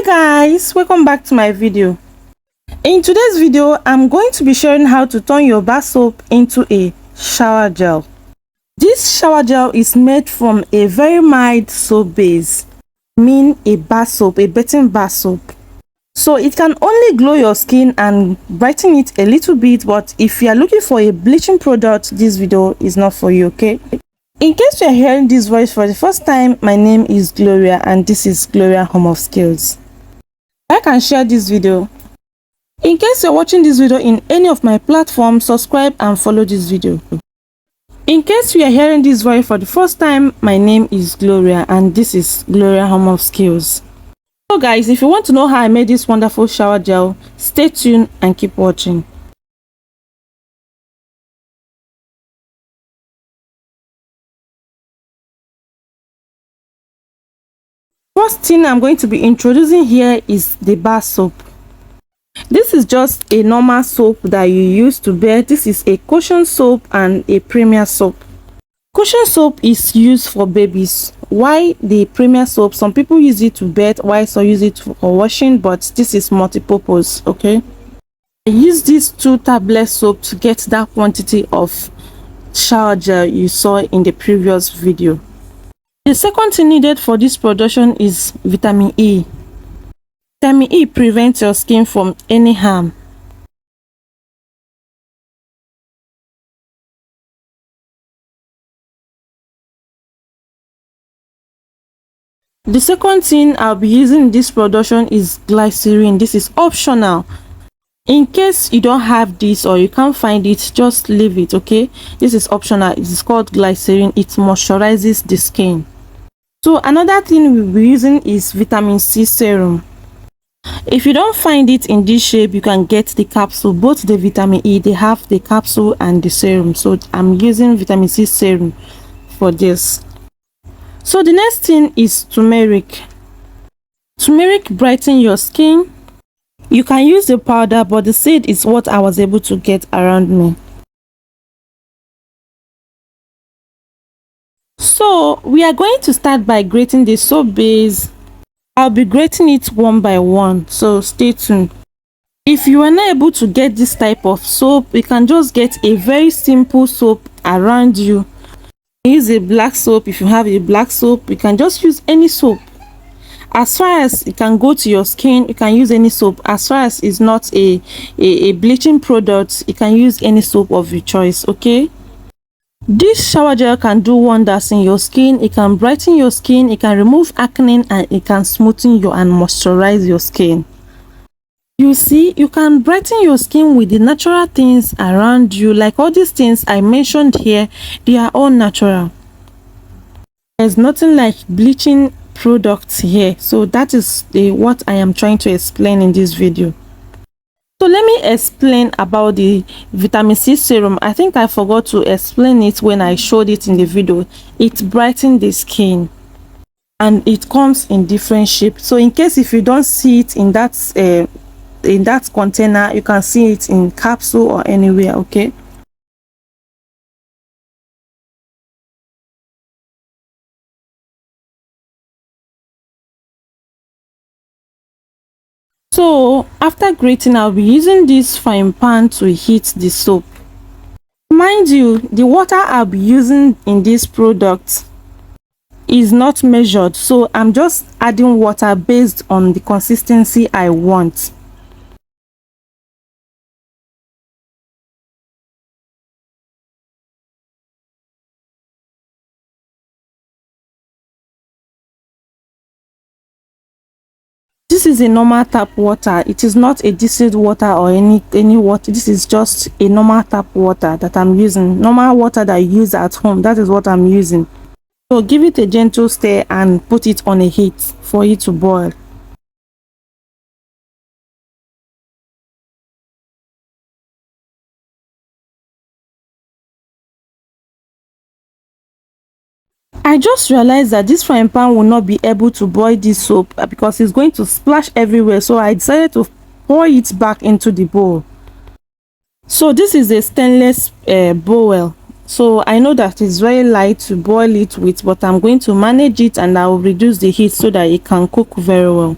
Hi guys, welcome back to my video. In today's video, I'm going to be sharing how to turn your bar soap into a shower gel. This shower gel is made from a very mild soap base, meaning a bar soap, a bathing bar soap. So it can only glow your skin and brighten it a little bit, but if you are looking for a bleaching product, this video is not for you, okay? In case you are hearing this voice for the first time, my name is Gloria and this is Gloria Home of Skills. Like and share this video. In case you're watching this video in any of my platforms, subscribe and follow this video. In case you are hearing this voice for the first time, my name is Gloria and this is Gloria Home of Skills. So guys, if you want to know how I made this wonderful shower gel, stay tuned and keep watching. First thing I'm going to be introducing here is the bar soap. This is just a normal soap that you use to bathe. This is a cushion soap and a premier soap. Cushion soap is used for babies. Why the premier soap? Some people use it to bathe, while some use it for washing, but this is multi-purpose, okay? I use these 2 tablet soap to get that quantity of shower gel you saw in the previous video. The second thing needed for this production is vitamin E. Vitamin E prevents your skin from any harm. The second thing I'll be using in this production is glycerin. This is optional. In case you don't have this or you can't find it, just leave it, okay? This is optional. It is called glycerin. It moisturizes the skin. So another thing we'll be using is vitamin C serum. If you don't find it in this shape, you can get the capsule. Both the vitamin E, they have the capsule and the serum. So I'm using vitamin C serum for this. So the next thing is turmeric. Turmeric brightens your skin. You can use the powder, but the seed is what I was able to get around me. So we are going to start by grating the soap base. I'll be grating it one by one, so stay tuned. If you are not able to get this type of soap, you can just get a very simple soap around you. Use a black soap. If you have a black soap, you can just use any soap. As far as it can go to your skin, you can use any soap. As far as it's not a bleaching product, you can use any soap of your choice, okay? This shower gel can do wonders in your skin. It can brighten your skin, it can remove acne, and it can smoothen your and moisturize your skin. You see, you can brighten your skin with the natural things around you. Like all these things I mentioned here, they are all natural. There's nothing like bleaching products here. So that is what I am trying to explain in this video. So let me explain about the vitamin C serum. I think I forgot to explain it when I showed it in the video. It brightens the skin and it comes in different shapes. So in case if you don't see it in that container, you can see it in capsule or anywhere, okay? So after grating, I'll be using this frying pan to heat the soap. Mind you, the water I'll be using in this product is not measured, so I'm just adding water based on the consistency I want. This is a normal tap water. It is not a distilled water or any water. This is just a normal tap water that I'm using. Normal water that I use at home. That is what I'm using. So give it a gentle stir and put it on a heat for it to boil. I just realized that this frying pan will not be able to boil this soap because it's going to splash everywhere, so I decided to pour it back into the bowl. So this is a stainless bowl, so I know that it's very light to boil it with, but I'm going to manage it and I will reduce the heat so that it can cook very well.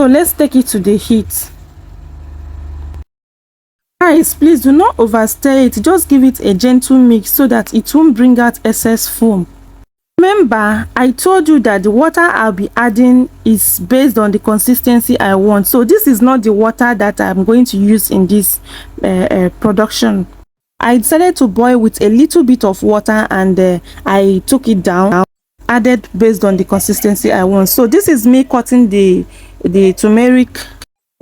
So let's take it to the heat. Guys, please do not overstir it, just give it a gentle mix so that it won't bring out excess foam. Remember, I told you that the water I'll be adding is based on the consistency I want. So this is not the water that I'm going to use in this production. I decided to boil with a little bit of water, and I took it down, added based on the consistency I want. So this is me cutting the turmeric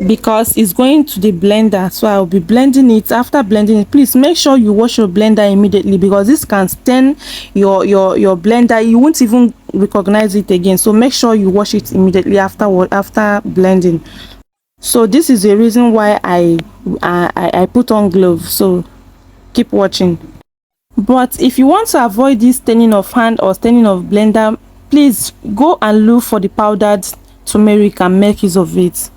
because it's going to the blender, so I'll be blending it. After blending it, please make sure you wash your blender immediately, because this can stain your blender. You won't even recognize it again, so make sure you wash it immediately after blending. So this is the reason why I put on gloves, so keep watching. But if you want to avoid this staining of hand or staining of blender, please go and look for the powdered turmeric and make use of it.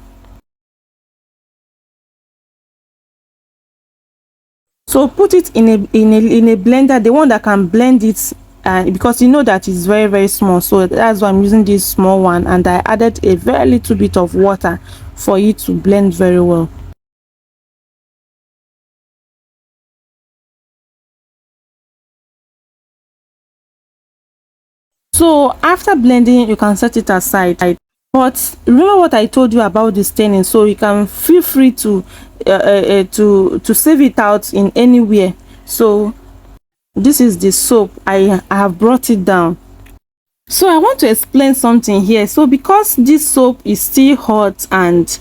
So put it in a blender, the one that can blend it, because you know that it's very, very small. So that's why I'm using this small one, and I added a very little bit of water for it to blend very well. So after blending, you can set it aside. But remember what I told you about the staining, so you can feel free to save it out in anywhere. So this is the soap. I have brought it down. So I want to explain something here. So because this soap is still hot and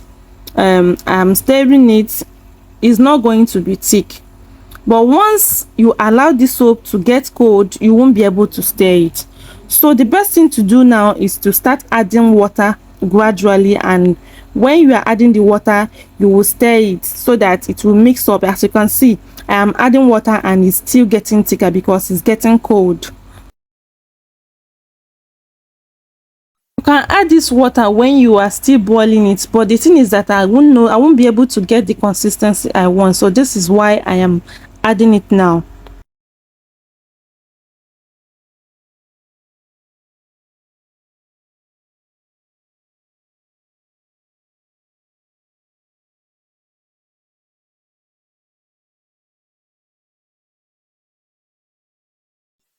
I'm stirring it, is not going to be thick. But once you allow the soap to get cold, you won't be able to stir it. So the best thing to do now is to start adding water gradually, and when you are adding the water, you will stir it so that it will mix up. As you can see, I am adding water and it's still getting thicker because it's getting cold. You can add this water when you are still boiling it, but the thing is that I won't be able to get the consistency I want. So this is why I am adding it now.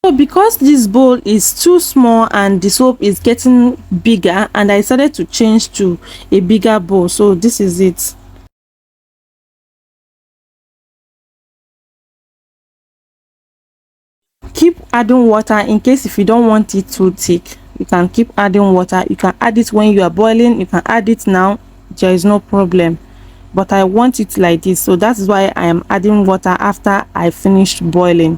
So because this bowl is too small and the soap is getting bigger, and I decided to change to a bigger bowl. So this is it. Keep adding water in case if you don't want it too thick. You can keep adding water. You can add it when you are boiling. You can add it now. There is no problem. But I want it like this, so that's why I am adding water after I finished boiling.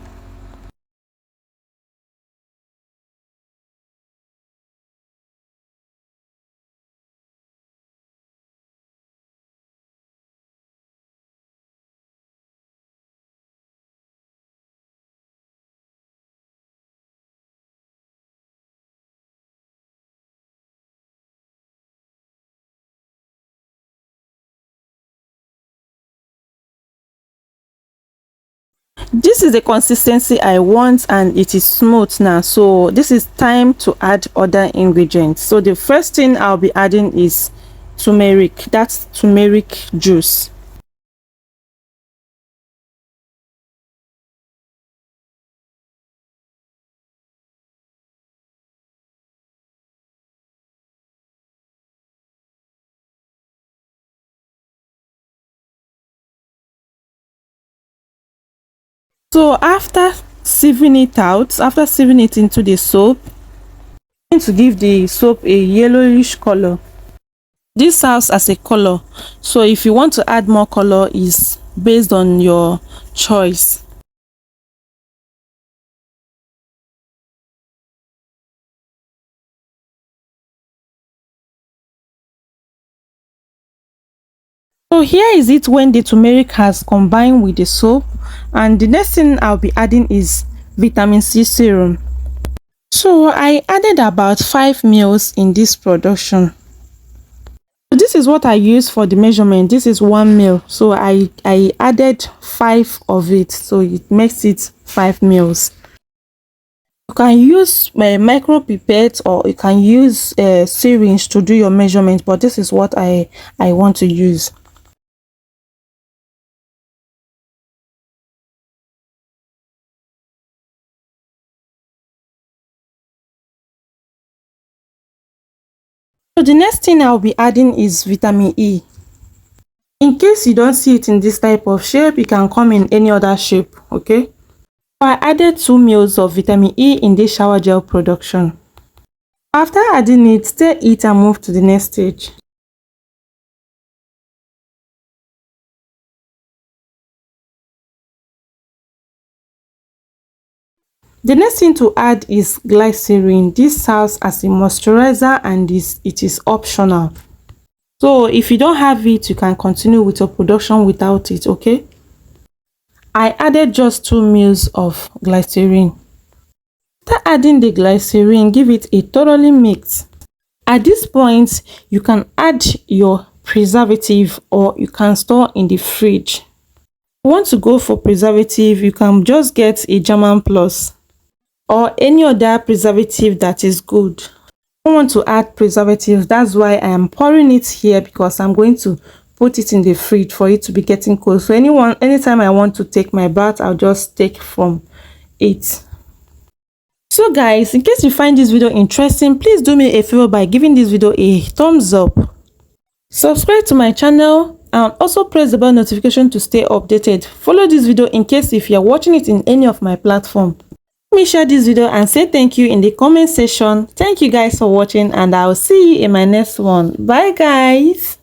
This is the consistency I want, and it is smooth now. So this is time to add other ingredients. So the first thing I'll be adding is turmeric. That's turmeric juice. So after sieving it out, after sieving it into the soap, I'm going to give the soap a yellowish color. This serves as a color, so if you want to add more color, is based on your choice. So here is it when the turmeric has combined with the soap, and the next thing I'll be adding is vitamin C serum. So I added about 5 ml in this production. This is what I use for the measurement. This is 1 ml, so I added 5 of it, so it makes it 5 ml. You You can use micro pipette, or you can use syringe to do your measurement, but this is what I want to use. So the next thing I'll be adding is vitamin E. In case you don't see it in this type of shape, it can come in any other shape. Okay, so I added 2 ml of vitamin E in this shower gel production. After adding it, stir it and move to the next stage. The next thing to add is glycerin. This serves as a moisturizer and it is optional. So if you don't have it, you can continue with your production without it. Okay, I added just 2 ml of glycerin. After adding the glycerin, give it a thoroughly mix. At this point, you can add your preservative, or you can store in the fridge. If you want to go for preservative, you can just get a German Plus or any other preservative that is good. I don't want to add preservative, that's why I am pouring it here, because I'm going to put it in the fridge for it to be getting cold. So anytime I want to take my bath, I'll just take from it. So guys, in case you find this video interesting, please do me a favor by giving this video a thumbs up. Subscribe to my channel and also press the bell notification to stay updated. Follow this video in case if you are watching it in any of my platform. Let me share this video and say thank you in the comment section. Thank you guys for watching, and I'll see you in my next one. Bye guys.